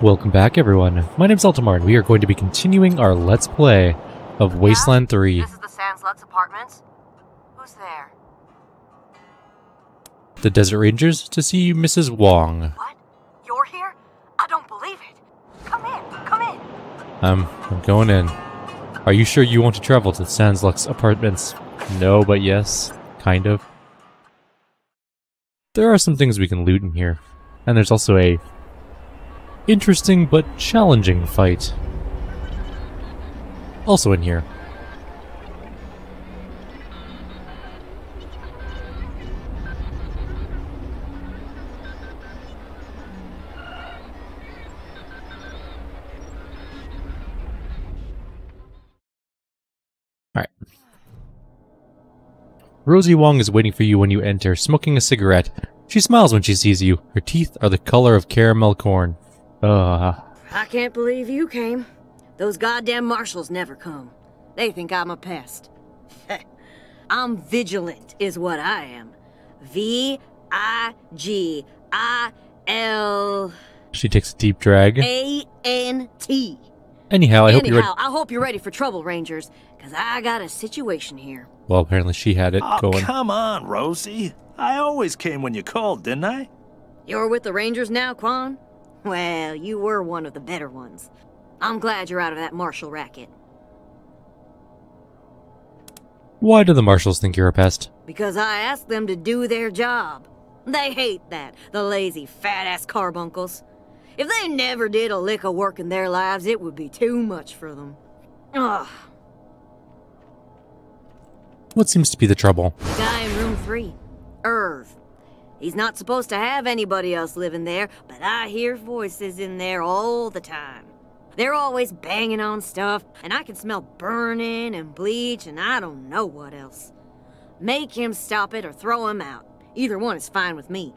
Welcome back, everyone. My name's Eltimar, and we are going to be continuing our Let's Play of Wasteland 3. This is the Sans apartments. Who's there? The Desert Rangers to see Mrs. Wong. What? You're here? I don't believe it. Come in, come in. I'm going in. Are you sure you want to travel to the Sans apartments? No, but yes. Kind of. There are some things we can loot in here. And there's also a interesting but challenging fight also in here. Alright. Rosie Wong is waiting for you when you enter, smoking a cigarette. She smiles when she sees you. Her teeth are the color of caramel corn. I can't believe you came. Those goddamn marshals never come. They think I'm a pest. I'm vigilant, is what I am. V-I-G-I-L... She takes a deep drag. A-N-T. Anyhow, I hope you're ready for trouble, Rangers, because I got a situation here. Well, apparently she had it going. Come on, Rosie. I always came when you called, didn't I? You're with the Rangers now, Quan? Well, you were one of the better ones. I'm glad you're out of that marshal racket. Why do the marshals think you're a pest? Because I asked them to do their job. They hate that, the lazy, fat-ass carbuncles. If they never did a lick of work in their lives, it would be too much for them. Ugh. What seems to be the trouble? The guy in room 3. Irv. He's not supposed to have anybody else living there, but I hear voices in there all the time. They're always banging on stuff, and I can smell burning and bleach and I don't know what else. Make him stop it or throw him out. Either one is fine with me.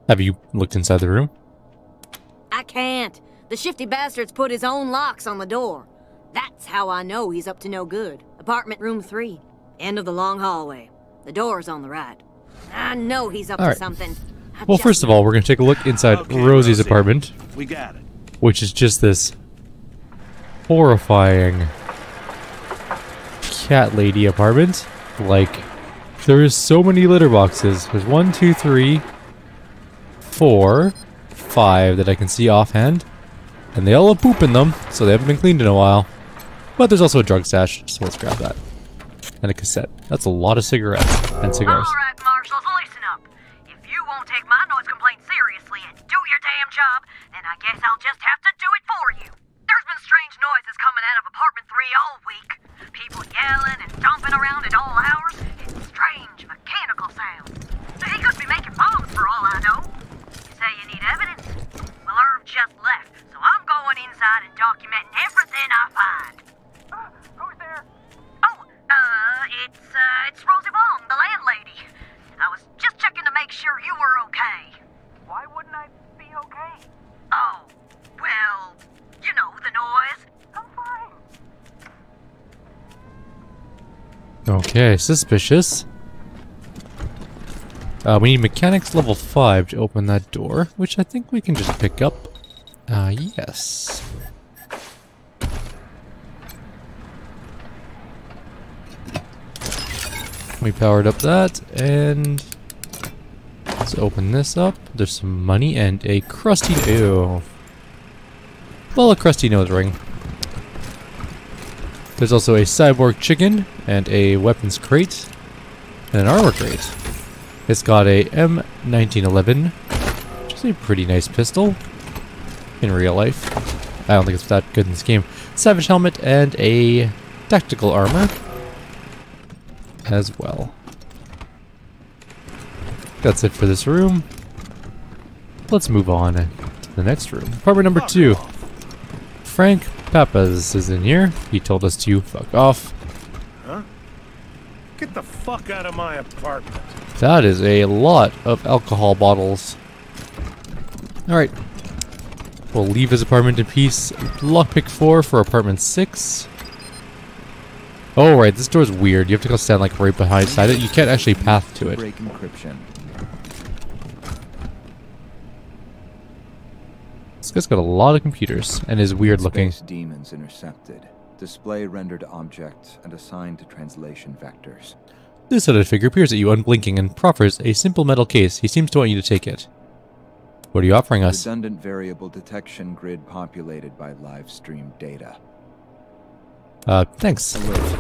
Have you looked inside the room? I can't. The shifty bastard's put his own locks on the door. That's how I know he's up to no good. Apartment room 3. End of the long hallway. The door's on the right. I know he's up to something. Well, first of all, we're going to take a look inside Rosie's apartment. We got it. Which is just this horrifying cat lady apartment. Like, there is so many litter boxes. There's 1, 2, 3, 4, 5 that I can see offhand. And they all have poop in them, so they haven't been cleaned in a while. But there's also a drug stash, so let's grab that. And a cassette. That's a lot of cigarettes and cigars. Alright, marshals, listen up. If you won't take my noise complaint seriously and do your damn job, then I guess I'll just have to do it for you. There's been strange noises coming out of apartment 3 all week. People yelling and stomping around at all hours, and strange mechanical sounds. He could be making bombs for all I know. You say you need evidence? Well, Irv just left, so I'm going inside and documenting everything I find. Who's there? Oh, it's Rosie Wong, the landlady. I was just checking to make sure you were okay. Why wouldn't I be okay? Oh, well, you know, the noise. I'm fine. Okay, suspicious. We need mechanics level 5 to open that door, which I think we can just pick up. Yes. We powered up that, and let's open this up. There's some money and a crusty... Ew. Well, a crusty nose ring. There's also a cyborg chicken, and a weapons crate, and an armor crate. It's got a M1911, which is a pretty nice pistol in real life. I don't think it's that good in this game. Savage helmet, and a tactical armor as well. That's it for this room. Let's move on to the next room. Apartment number 2. Frank Pappas is in here. He told us to fuck off. Huh? Get the fuck out of my apartment. That is a lot of alcohol bottles. Alright. We'll leave his apartment in peace. Lockpick 4 for apartment 6. Oh, right, this door's weird. You have to go stand like right behind it. You can't actually path to it. Break encryption. This guy's got a lot of computers and is weird looking. Space demons intercepted. Display rendered object and assigned to translation vectors. This hooded figure peers at you unblinking and proffers a simple metal case. He seems to want you to take it. What are you offering us? Redundant variable detection grid populated by live stream data. Thanks. Alert.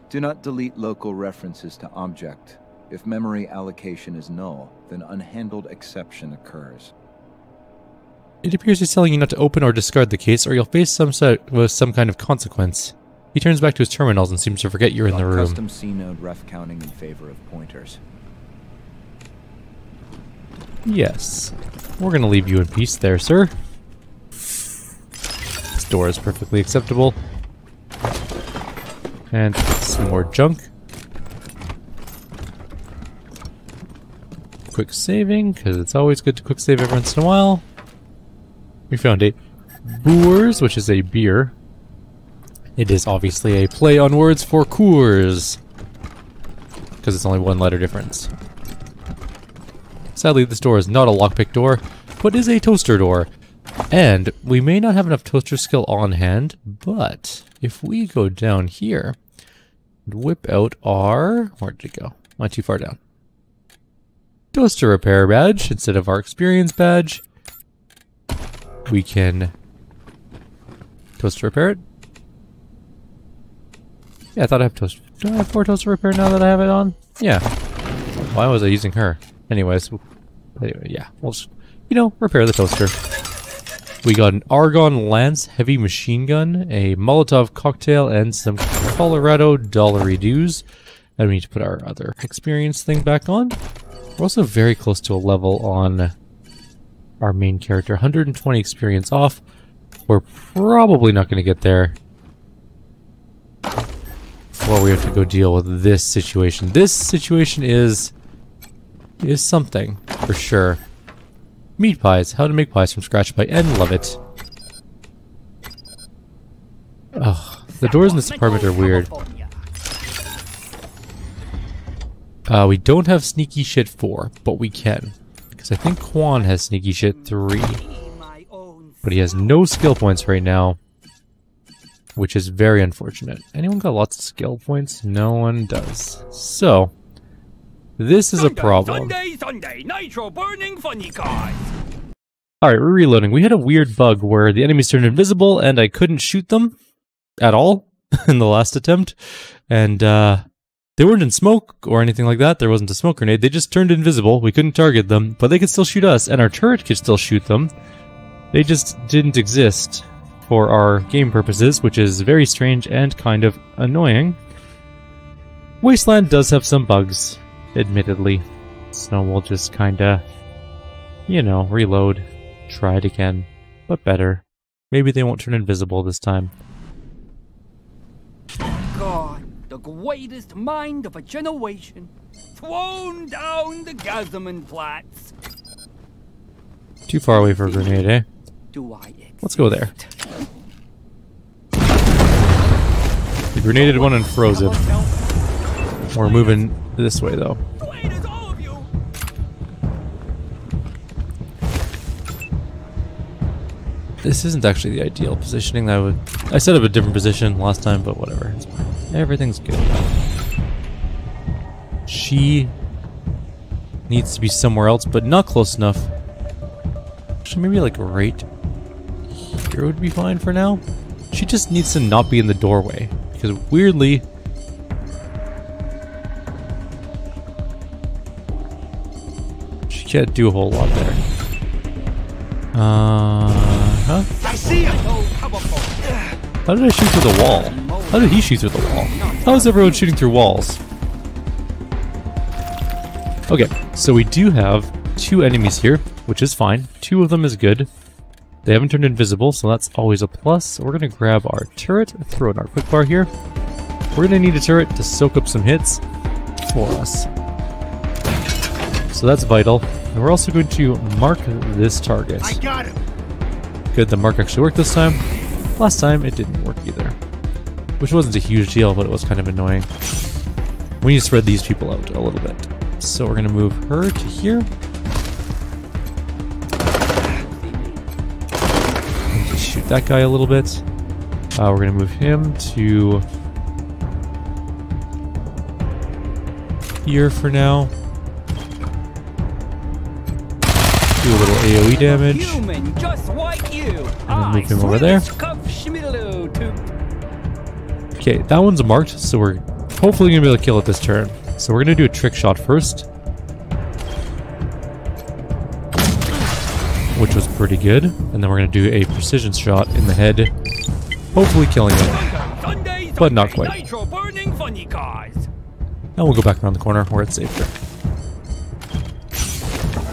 Do not delete local references to object. If memory allocation is null, then unhandled exception occurs. It appears he's telling you not to open or discard the case, or you'll face some kind of consequence. He turns back to his terminals and seems to forget you're in the room. Custom C-node ref counting in favor of pointers. Yes. We're gonna leave you in peace there, sir. This door is perfectly acceptable. And some more junk. Quick saving, because it's always good to quick save every once in a while. We found a Boers, which is a beer. It is obviously a play on words for Coors, because it's only one letter difference. Sadly, this door is not a lockpick door, but is a toaster door. And we may not have enough toaster skill on hand, but if we go down here and whip out our... Where did it go? Not too far down. Toaster repair badge instead of our experience badge. We can toaster repair it. Yeah, I thought I have toaster. Do I have 4 toaster repair now that I have it on? Yeah. Why was I using her? Anyways, yeah, we'll just, you know, repair the toaster. We got an Argon Lance heavy machine gun, a Molotov cocktail, and some Colorado dollary dues. And we need to put our other experience thing back on. We're also very close to a level on our main character. 120 experience off. We're probably not going to get there before we have to go deal with this situation. This situation is something, for sure. Meat pies. How to make pies from scratch by N. Love it. Ugh. The doors in this apartment are weird. We don't have sneaky shit 4, but we can. Because I think Quan has sneaky shit 3. But he has no skill points right now, which is very unfortunate. Anyone got lots of skill points? No one does. So, this is a problem. Sunday, nitro burning funny cars. Alright, we're reloading. We had a weird bug where the enemies turned invisible and I couldn't shoot them at all in the last attempt. And they weren't in smoke or anything like that. There wasn't a smoke grenade. They just turned invisible. We couldn't target them, but they could still shoot us, and our turret could still shoot them. They just didn't exist for our game purposes, which is very strange and kind of annoying. Wasteland does have some bugs, admittedly. So we'll just kinda, you know, reload, try it again, but better. Maybe they won't turn invisible this time. God, the greatest mind of a generation, thrown down the Xvim plats. Too far away for a grenade, eh? Let's go there. We grenaded one and froze it. We're moving this way, though. This isn't actually the ideal positioning. I set up a different position last time, but whatever. It's fine. Everything's good. She needs to be somewhere else, but not close enough. Actually, maybe like right here would be fine for now. She just needs to not be in the doorway, because weirdly, she can't do a whole lot there. Huh? I see it. How did I shoot through the wall? How did he shoot through the wall? How is everyone shooting through walls? Okay, so we do have 2 enemies here, which is fine. 2 of them is good. They haven't turned invisible, so that's always a plus. So we're going to grab our turret, throw in our quick bar here. We're going to need a turret to soak up some hits for us. So that's vital. And we're also going to mark this target. I got him. Good, the mark actually worked this time. Last time, it didn't work either. Which wasn't a huge deal, but it was kind of annoying. We need to spread these people out a little bit. So we're going to move her to here. that guy a little bit. We're going to move him to here for now. Do a little AoE damage. Human, just like you. And then move him over there. Okay, that one's marked, so we're hopefully going to be able to kill it this turn. So we're going to do a trick shot first, which was pretty good. And then we're going to do a precision shot in the head, hopefully killing it, but not quite. And we'll go back around the corner where it's safer.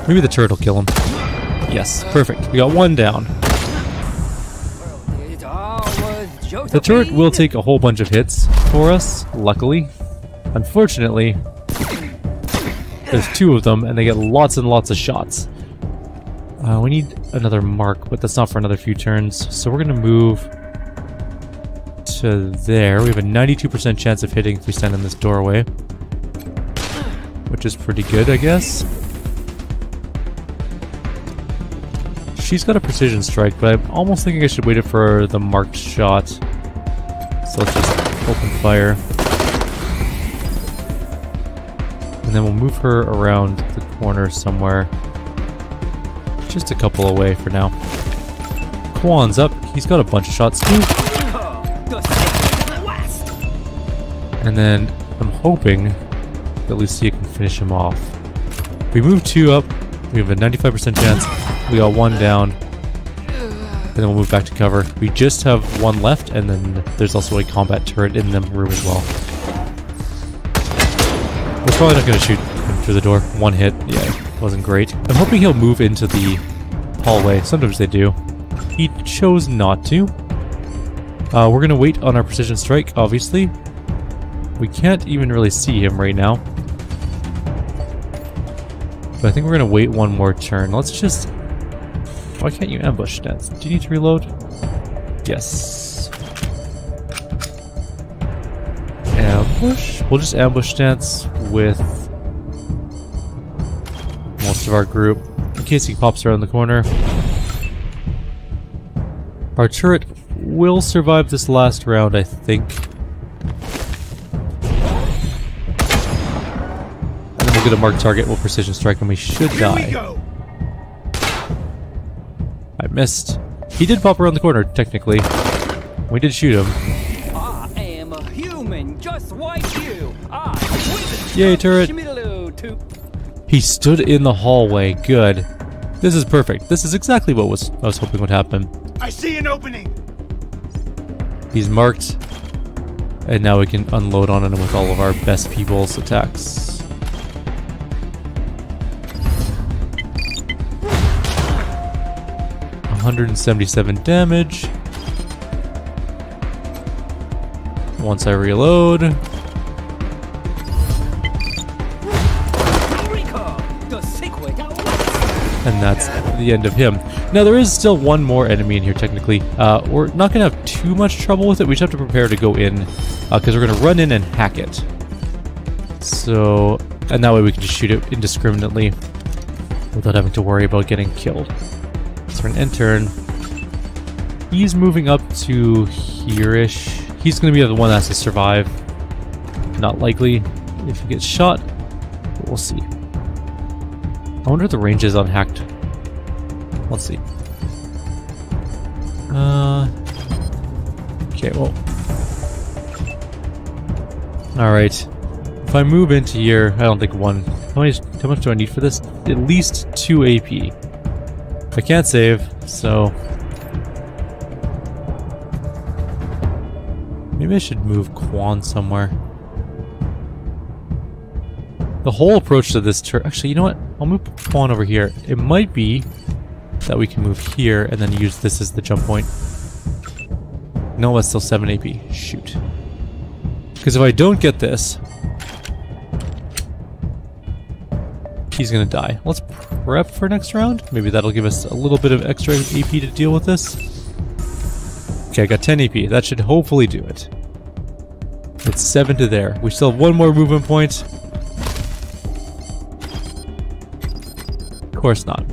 Maybe the turret will kill him. Yes, perfect. We got one down. The turret will take a whole bunch of hits for us, luckily. Unfortunately, there's two of them and they get lots and lots of shots. We need another mark, but that's not for another few turns. So we're going to move to there. We have a 92% chance of hitting if we stand in this doorway, which is pretty good, I guess. She's got a precision strike, but I'm almost thinking I should wait it for the marked shot. So let's just open fire. And then we'll move her around the corner somewhere. Just a couple away for now. Quan's up. He's got a bunch of shots too. And then I'm hoping that Lucia can finish him off. If we move two up, we have a 95% chance. We got one down. And then we'll move back to cover. We just have one left, and then there's also a combat turret in the room as well. We're probably not going to shoot him through the door. One hit. Yeah, wasn't great. I'm hoping he'll move into the hallway. Sometimes they do. He chose not to. We're going to wait on our precision strike, obviously. We can't even really see him right now. But I think we're going to wait one more turn. Let's just... Why can't you ambush stance? Do you need to reload? Yes. Ambush? We'll just ambush stance with most of our group in case he pops around the corner. Our turret will survive this last round, I think. And then we'll get a marked target, we'll precision strike, and we should die. I missed. He did pop around the corner, technically. We did shoot him. I am a human, just like you. Yay, turret! He stood in the hallway. Good. This is perfect. This is exactly what I was hoping would happen. I see an opening. He's marked. And now we can unload on him with all of our best people's attacks. 177 damage. Once I reload. And that's the end of him. Now there is still one more enemy in here technically. We're not going to have too much trouble with it. We just have to prepare to go in because we're going to run in and hack it. So, and that way we can just shoot it indiscriminately without having to worry about getting killed. So for an end turn, he's moving up to here-ish. He's going to be the one that has to survive. Not likely if he gets shot, but we'll see. I wonder if the range is on hacked. Let's see. Okay, well. Alright. If I move into here, I don't think one. How much do I need for this? At least 2 AP. I can't save, so maybe I should move Quan somewhere. The whole approach to this turn... Actually, you know what? I'll move Quan over here. It might be that we can move here and then use this as the jump point. No, that's still 7 AP. Shoot. Because if I don't get this, he's gonna die. Let's prep for next round. Maybe that'll give us a little bit of extra AP to deal with this. Okay, I got 10 AP. That should hopefully do it. It's 7 to there. We still have one more movement point. Of course not.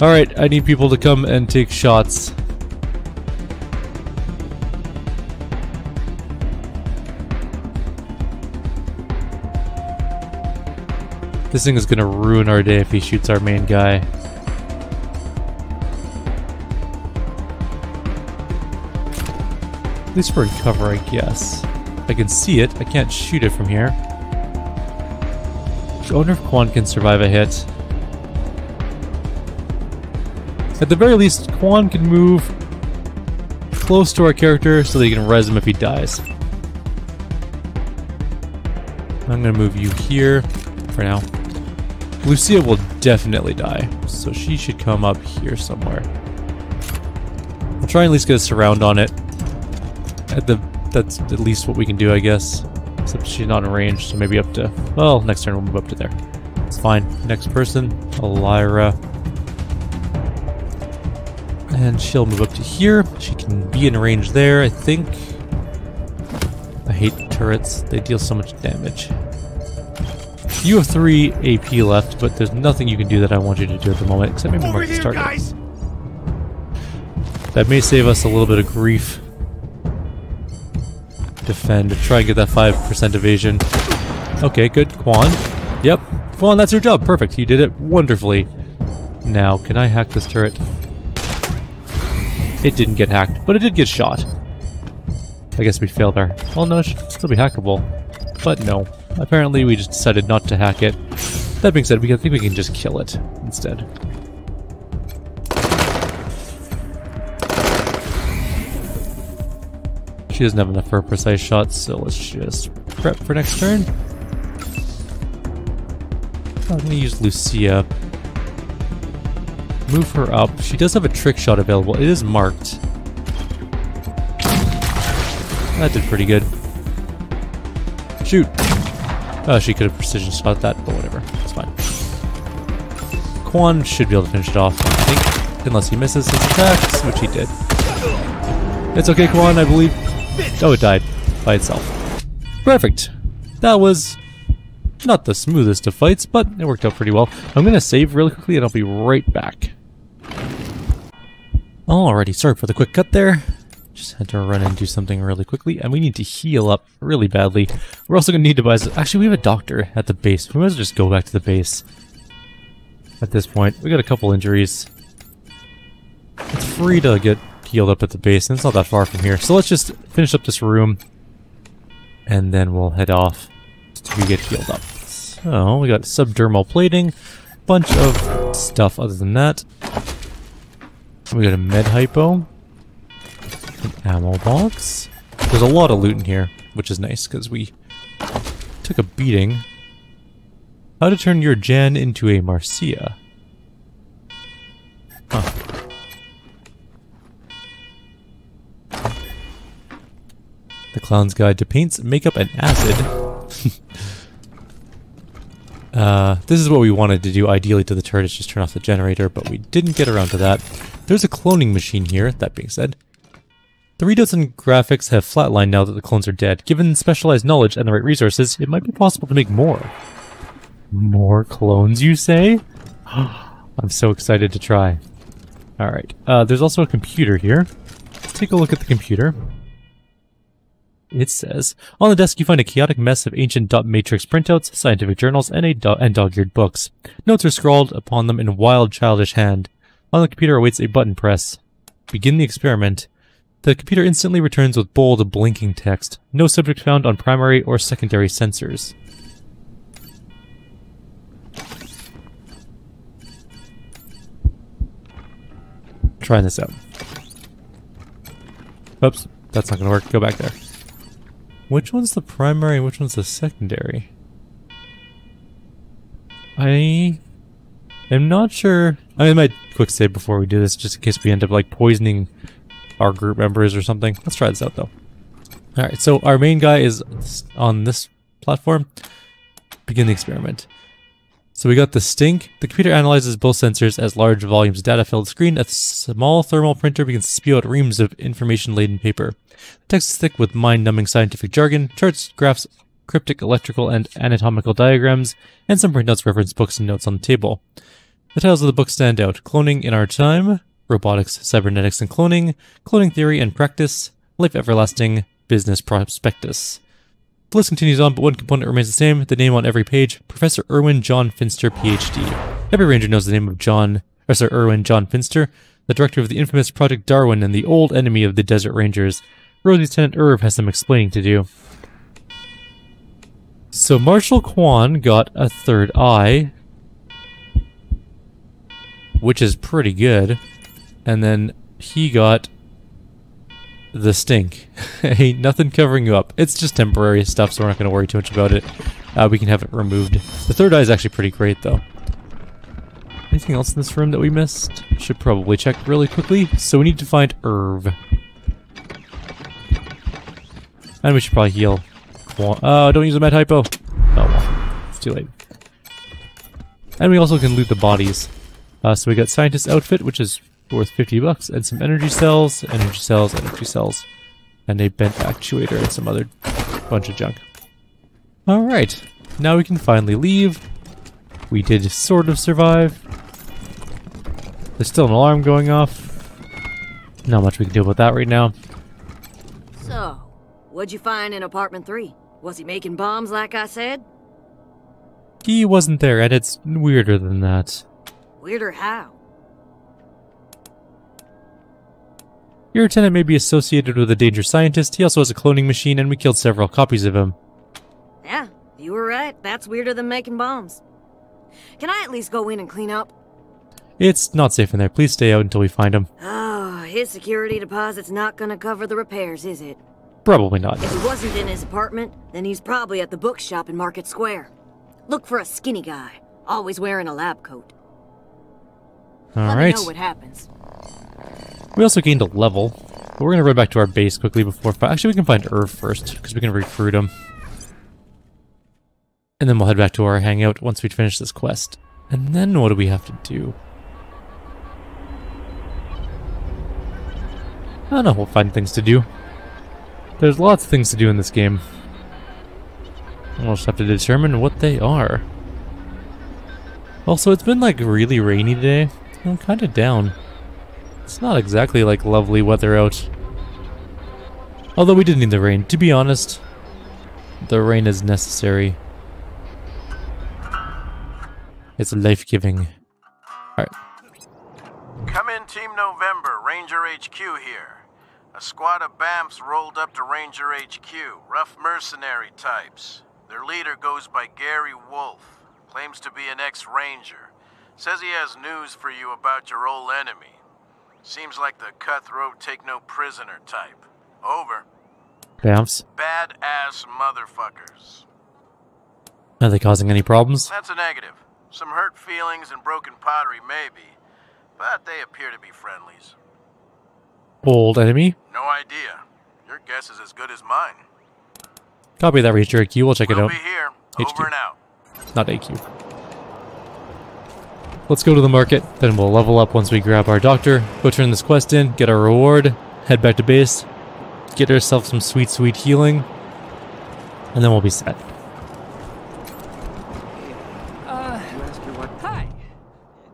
Alright, I need people to come and take shots. This thing is gonna ruin our day if he shoots our main guy. At least we're in cover, I guess. I can see it, I can't shoot it from here. I wonder if Quan can survive a hit. At the very least, Quan can move close to our character so that he can res him if he dies. I'm gonna move you here for now. Lucia will definitely die, so she should come up here somewhere. I'll try and at least get a surround on it. That's at least what we can do, I guess. Except she's not in range, so maybe up to... Well, next turn we'll move up to there. It's fine. Next person, Elira. And she'll move up to here. She can be in range there, I think. I hate turrets. They deal so much damage. You have 3 AP left, but there's nothing you can do that I want you to do at the moment, except maybe mark the target. Guys. That may save us a little bit of grief. Defend, try and get that 5% evasion. Okay, good. Quan. Yep. Quan, that's your job. Perfect. You did it wonderfully. Now, can I hack this turret? It didn't get hacked, but it did get shot. I guess we failed there. Well, no, it should still be hackable. But no. Apparently we just decided not to hack it. That being said, I think we can just kill it instead. She doesn't have enough for a precise shot, so let's just prep for next turn. I'm gonna use Lucia. Move her up. She does have a trick shot available. It is marked. That did pretty good. Shoot! Oh, she could have precision shot that, but whatever. It's fine. Quan should be able to finish it off, I think. Unless he misses his attacks, which he did. It's okay, Quan, I believe. Oh, it died by itself. Perfect. That was not the smoothest of fights, but it worked out pretty well. I'm going to save really quickly and I'll be right back. Alrighty, sorry for the quick cut there. Just had to run and do something really quickly, and we need to heal up really badly. We're also going to need to buy... Actually, we have a doctor at the base. We might as well just go back to the base. At this point, we got a couple injuries. It's free to get healed up at the base, and it's not that far from here. So let's just finish up this room, and then we'll head off to get healed up. So, we got subdermal plating, bunch of stuff other than that. We got a med hypo, an ammo box. There's a lot of loot in here, which is nice, because we took a beating. How to turn your Jan into a Marcia. Huh. The Clown's Guide to Paints, Makeup, and Acid. This is what we wanted to do ideally to the turret, is just turn off the generator, but we didn't get around to that. There's a cloning machine here, that being said. The readouts and graphics have flatlined now that the clones are dead. Given specialized knowledge and the right resources, it might be possible to make more. More clones, you say? I'm so excited to try. Alright, there's also a computer here. Let's take a look at the computer. It says, on the desk you find a chaotic mess of ancient dot matrix printouts, scientific journals, and dog-eared books. Notes are scrawled upon them in wild, childish hand. On the computer awaits a button press. Begin the experiment. The computer instantly returns with bold, blinking text. No subject found on primary or secondary sensors. Trying this out. Oops, that's not gonna work. Go back there. Which one's the primary and which one's the secondary? I am not sure. I might quick save before we do this, just in case we end up like poisoning our group members or something. Let's try this out though. Alright, so our main guy is on this platform. Begin the experiment. So we got the stink. The computer analyzes both sensors as large volumes of data-filled screen. A small thermal printer begins to spew out reams of information-laden paper. The text is thick with mind-numbing scientific jargon, charts, graphs, cryptic electrical and anatomical diagrams, and some printouts reference books and notes on the table. The titles of the books stand out. Cloning in Our Time, Robotics, Cybernetics and Cloning, Cloning Theory and Practice, Life Everlasting, Business Prospectus. The list continues on, but one component remains the same, the name on every page, Professor Irwin John Finster, PhD. Every ranger knows the name of Irwin John Finster, the director of the infamous Project Darwin and the old enemy of the Desert Rangers. Rosie's Lieutenant Irv has some explaining to do. So Marshal Kwan got a third eye, which is pretty good, and then he got the stink. Ain't nothing covering you up. It's just temporary stuff, so we're not going to worry too much about it. We can have it removed. The third eye is actually pretty great, though. Anything else in this room that we missed? Should probably check really quickly. So we need to find Irv. And we should probably heal. Don't use a med hypo. Oh well, it's too late. And we also can loot the bodies. So we got Scientist Outfit, which is worth 50 bucks, and some energy cells, and a bent actuator, and some other bunch of junk. Alright, now we can finally leave. We did sort of survive. There's still an alarm going off. Not much we can do about that right now. So, what'd you find in apartment 3? Was he making bombs like I said? He wasn't there, and it's weirder than that. Weirder how? Your lieutenant may be associated with a dangerous scientist. He also has a cloning machine, and we killed several copies of him. Yeah, you were right. That's weirder than making bombs. Can I at least go in and clean up? It's not safe in there. Please stay out until we find him. Oh, his security deposit's not gonna cover the repairs, is it? Probably not. If he wasn't in his apartment, then he's probably at the bookshop in Market Square. Look for a skinny guy, always wearing a lab coat. Let me know what happens. We also gained a level, but we're going to run back to our base quickly before... Actually, we can find Irv first, because we can recruit him. And then we'll head back to our hangout once we finish this quest. And then what do we have to do? I don't know, we'll find things to do. There's lots of things to do in this game. We'll just have to determine what they are. Also, it's been like really rainy today. I'm kind of down. It's not exactly like lovely weather out. Although we did need the rain. To be honest, the rain is necessary. It's life-giving. Alright. Come in, Team November, Ranger HQ here. A squad of BAMFs rolled up to Ranger HQ, rough mercenary types. Their leader goes by Gary Wolf, claims to be an ex-Ranger. Says he has news for you about your old enemy. Seems like the cutthroat take-no-prisoner type. Over. BAMFs? Badass motherfuckers. Are they causing any problems? That's a negative. Some hurt feelings and broken pottery maybe, but they appear to be friendlies. Old enemy? No idea. Your guess is as good as mine. Copy that, Ranger AQ. We'll check it out. We'll be here. HQ. Over and out. Not AQ. Let's go to the market, then we'll level up once we grab our doctor, go turn this quest in, get our reward, head back to base, get ourselves some sweet, sweet healing, and then we'll be set. Hi.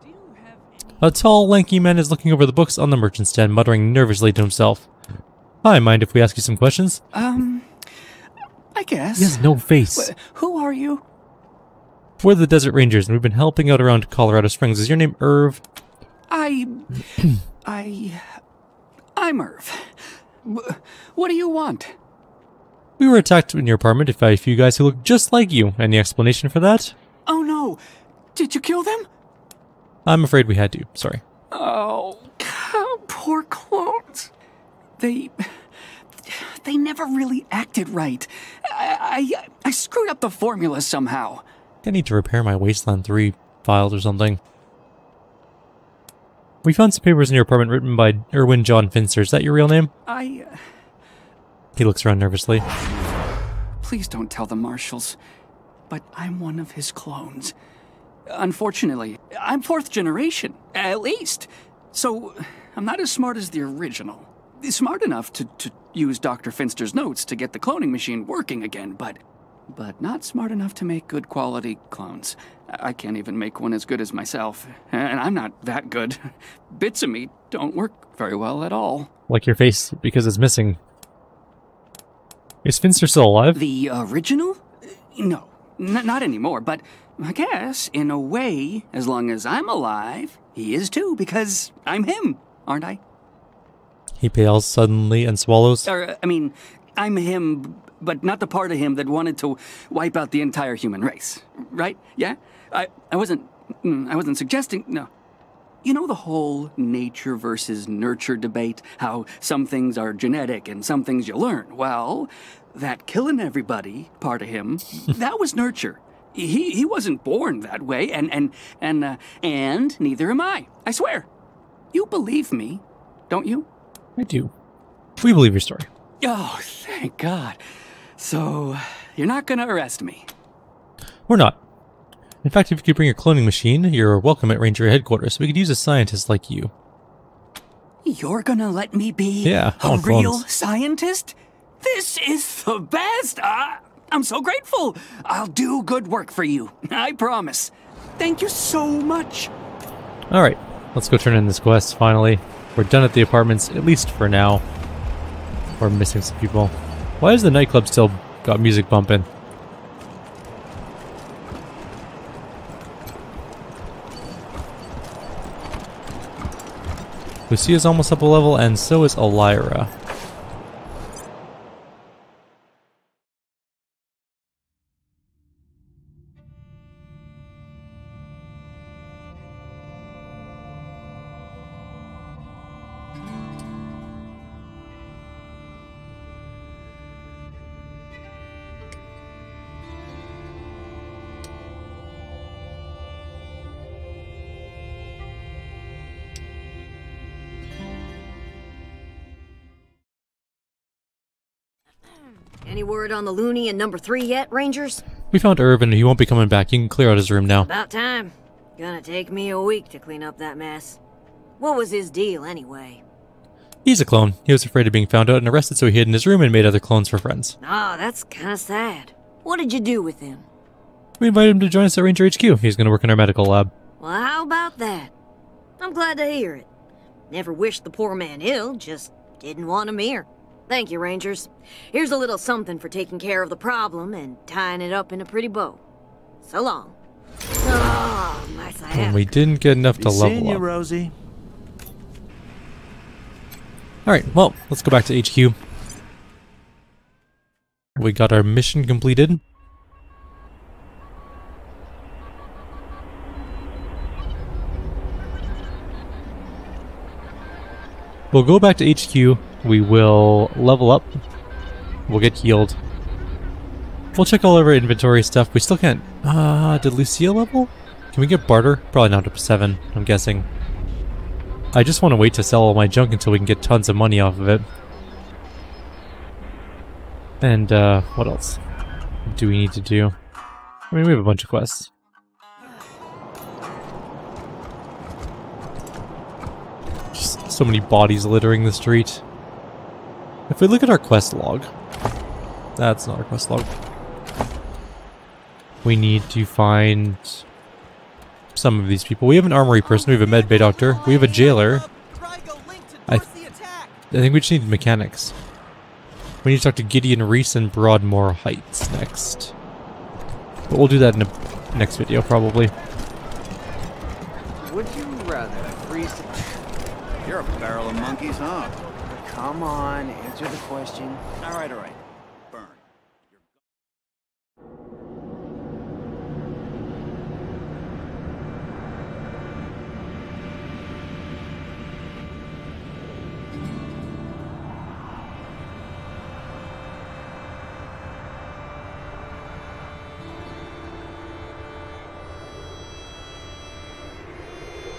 Do you have any... A tall, lanky man is looking over the books on the merchant stand, muttering nervously to himself. Hi, mind if we ask you some questions? I guess. He has no face. Who are you? We're the Desert Rangers, and we've been helping out around Colorado Springs. Is your name Irv? I'm Irv. What do you want? We were attacked in your apartment by a few guys who look just like you. Any explanation for that? Oh no! Did you kill them? I'm afraid we had to. Sorry. Oh, poor clones. They never really acted right. I screwed up the formula somehow. I need to repair my Wasteland 3 files or something. We found some papers in your apartment written by Irwin John Finster. Is that your real name? He looks around nervously. Please don't tell the marshals, but I'm one of his clones. Unfortunately, I'm 4th generation, at least. So, I'm not as smart as the original. Smart enough to use Dr. Finster's notes to get the cloning machine working again, but not smart enough to make good quality clones. I can't even make one as good as myself, and I'm not that good. Bits of me don't work very well at all. Like your face, because it's missing. Is Finster still alive? The original? No, not anymore, but I guess, in a way, as long as I'm alive, he is too, because I'm him, aren't I? He pales suddenly and swallows. I'm him, but not the part of him that wanted to wipe out the entire human race, right? Yeah? I wasn't suggesting, no. You know the whole nature versus nurture debate? How some things are genetic and some things you learn? Well, that killing everybody part of him, that was nurture. He wasn't born that way, and neither am I swear. You believe me, don't you? I do. We believe your story. Oh, thank God. So, you're not gonna arrest me? We're not. In fact, if you could bring your cloning machine, you're welcome at Ranger headquarters. We could use a scientist like you. You're gonna let me be a real scientist? This is the best! I'm so grateful! I'll do good work for you, I promise. Thank you so much. Alright, let's go turn in this quest, finally. We're done at the apartments, at least for now. We're missing some people. Why is the nightclub still got music bumping? Lucia's almost up a level, and so is Elira. Any word on the loony in number 3 yet, Rangers? We found Irvin, and he won't be coming back. You can clear out his room now. About time. Gonna take me a week to clean up that mess. What was his deal, anyway? He's a clone. He was afraid of being found out and arrested, so he hid in his room and made other clones for friends. Ah, that's kinda sad. What did you do with him? We invited him to join us at Ranger HQ. He's gonna work in our medical lab. Well, how about that? I'm glad to hear it. Never wished the poor man ill, just didn't want him here. Thank you, Rangers. Here's a little something for taking care of the problem and tying it up in a pretty bow. So long. Oh, my sciatica. And we didn't get enough to level Seeing you, up. Rosie. Alright, well, let's go back to HQ. We got our mission completed. We'll go back to HQ. We will level up. We'll get healed. We'll check all of our inventory stuff. We still can't... did Lucia level? Can we get barter? Probably not up to 7, I'm guessing. I just want to wait to sell all my junk until we can get tons of money off of it. And, what else do we need to do? I mean, we have a bunch of quests. Just so many bodies littering the street. If we look at our quest log... That's not our quest log. We need to find some of these people. We have an armory person, we have a medbay doctor, we have a jailer. I think we just need mechanics. We need to talk to Gideon Reese and Broadmoor Heights next. But we'll do that in the next video, probably. Would you rather freeze to... You're a barrel of monkeys, huh? Come on, answer the question. All right. Burn.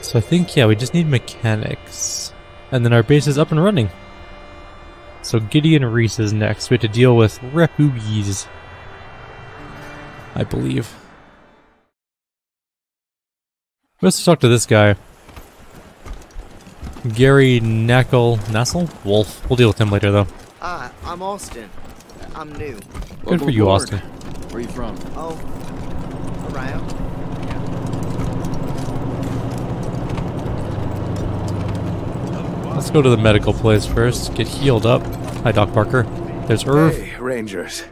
So I think, yeah, we just need mechanics. And then our base is up and running. So Gideon Reese is next. We have to deal with refugees, I believe. Let's talk to this guy. Gary Nassel? Wolf. We'll deal with him later, though. Hi, I'm Austin. I'm new. Good for you, Austin. Where are you from? Oh, around. Let's go to the medical place first. Get healed up. Hi, Doc Parker. There's Irv. Hey, Rangers.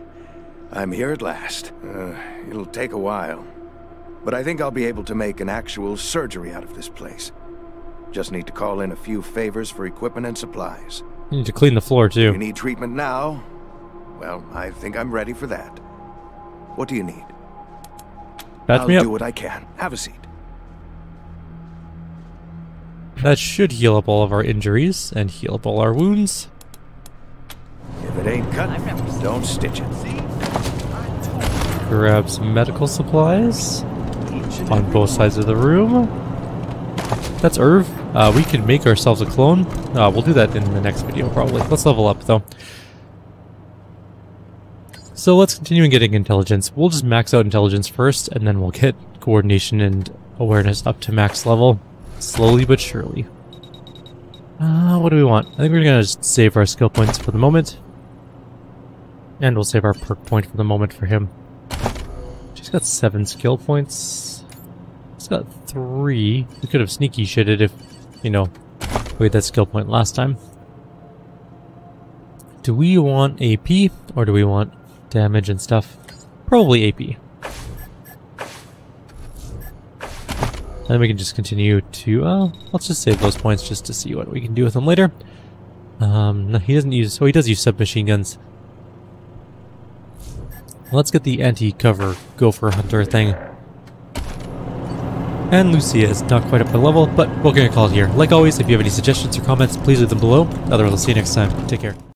I'm here at last. It'll take a while. But I think I'll be able to make an actual surgery out of this place. Just need to call in a few favors for equipment and supplies. You need to clean the floor, too. You need treatment now? Well, I think I'm ready for that. What do you need? Patch me I'll up. do what I can. Have a seat. That should heal up all of our injuries and heal up all our wounds. If it ain't cut, don't stitch it. Grab some medical supplies on both sides of the room. That's Irv. We can make ourselves a clone. We'll do that in the next video, probably. Let's level up, though. So let's continue getting intelligence. We'll just max out intelligence first, and then we'll get coordination and awareness up to max level. Slowly but surely. What do we want? I think we're going to just save our skill points for the moment. And we'll save our perk point for the moment for him. She's got 7 skill points. He's got 3. We could have sneaky shitted if, you know, we had that skill point last time. Do we want AP or do we want damage and stuff? Probably AP. And then we can just continue to, let's just save those points just to see what we can do with them later. No, he doesn't use, so he does use submachine guns. Let's get the anti-cover gopher hunter thing. And Lucia is not quite up to level, but we're going to call it here. Like always, if you have any suggestions or comments, please leave them below. Otherwise, I'll see you next time. Take care.